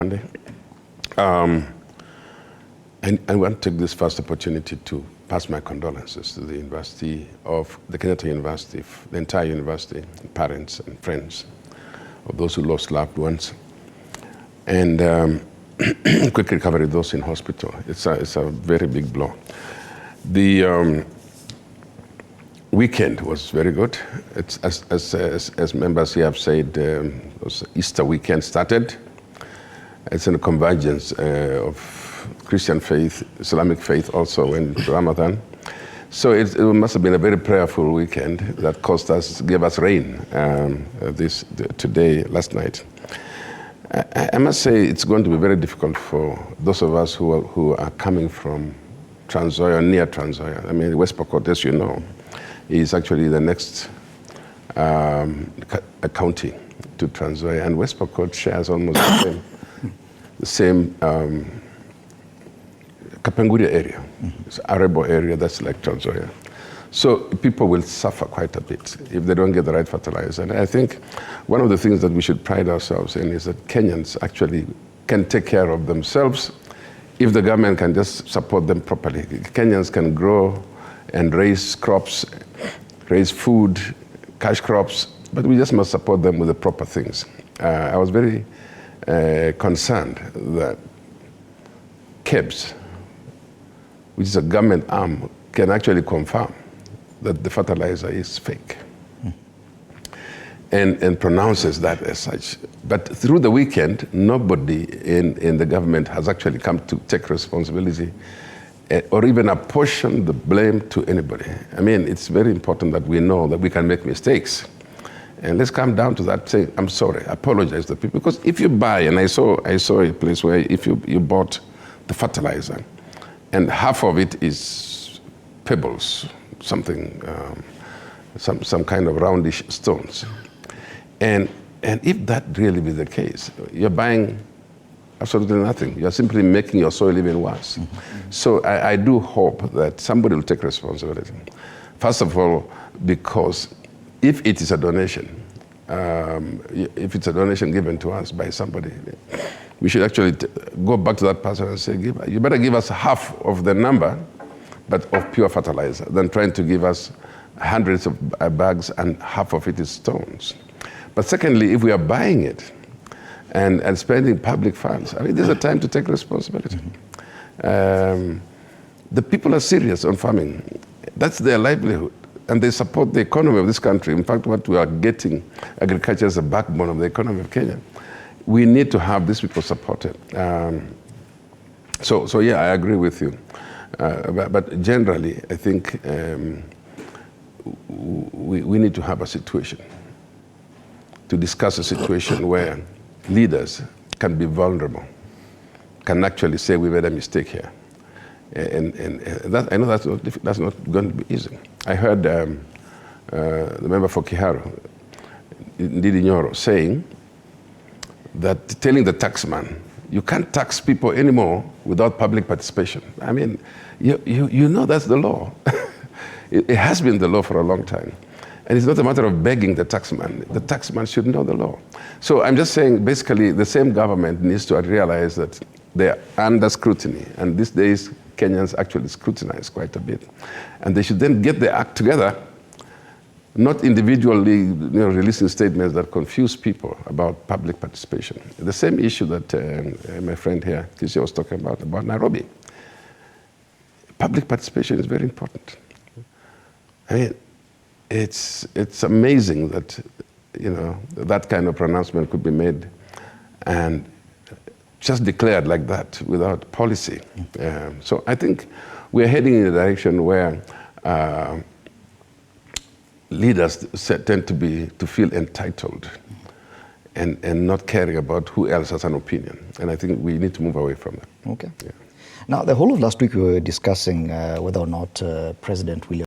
I want to take this first opportunity to pass my condolences to the University of the Kenyatta University, the entire university, parents and friends of those who lost loved ones, and quick recovery of those in hospital. It's a very big blow. The weekend was very good. It's as members here have said, Easter weekend started. It's a convergence of Christian faith, Islamic faith also went to Ramadan. So it must have been a very prayerful weekend that gave us rain last night. I must say it's going to be very difficult for those of us who are coming from Trans Nzoia, near Trans Nzoia. I mean, West Pokot, as you know, is actually the next county to Trans Nzoia, and West Pokot shares almost the same Kapenguria area. It's an Arabo area that's like Trans Nzoia. So people will suffer quite a bit if they don't get the right fertilizer. And I think one of the things that we should pride ourselves in is that Kenyans actually can take care of themselves if the government can just support them properly. Kenyans can grow and raise crops, raise food, cash crops, but we just must support them with the proper things. I was very concerned that KEBS, which is a government arm, can actually confirm that the fertilizer is fake and pronounces that as such. But through the weekend, nobody in the government has actually come to take responsibility or even apportion the blame to anybody. I mean, it's very important that we know that we can make mistakes. And let's come down to that, say, I'm sorry, apologize to people. Because if you buy, and I saw a place where if you bought the fertilizer, and half of it is pebbles, something, some kind of roundish stones. And if that really be the case, you're buying absolutely nothing. You're simply making your soil even worse. Mm-hmm. So I do hope that somebody will take responsibility. First of all, because if it is a donation, if it's a donation given to us by somebody, we should actually go back to that person and say, you better give us half of the number, but of pure fertilizer, than trying to give us hundreds of bags and half of it is stones. But secondly, if we are buying it and spending public funds, I mean, there's a time to take responsibility. The people are serious on farming. That's their livelihood. And they support the economy of this country. In fact, what we are getting, agriculture is the backbone of the economy of Kenya. We need to have these people supported. So yeah, I agree with you. But generally, I think we need to have a situation, to discuss a situation where leaders can be vulnerable, can actually say we made a mistake here. And that, I know that's not going to be easy. I heard the member for Kiharu, Ndidi Nyoro, saying that, telling the taxman, you can't tax people anymore without public participation. I mean, you know that's the law. It has been the law for a long time. And it's not a matter of begging the taxman. The taxman should know the law. So I'm just saying, basically, the same government needs to realize that they're under scrutiny. And these days, Kenyans actually scrutinize quite a bit. And they should then get their act together, not individually releasing statements that confuse people about public participation. The same issue that my friend here, Poghisio, was talking about Nairobi. Public participation is very important. I mean, it's amazing that, that kind of pronouncement could be made and just declared like that without policy. So I think we're heading in a direction where leaders tend to feel entitled and not caring about who else has an opinion. And I think we need to move away from that. Okay. Yeah. Now, the whole of last week we were discussing whether or not President William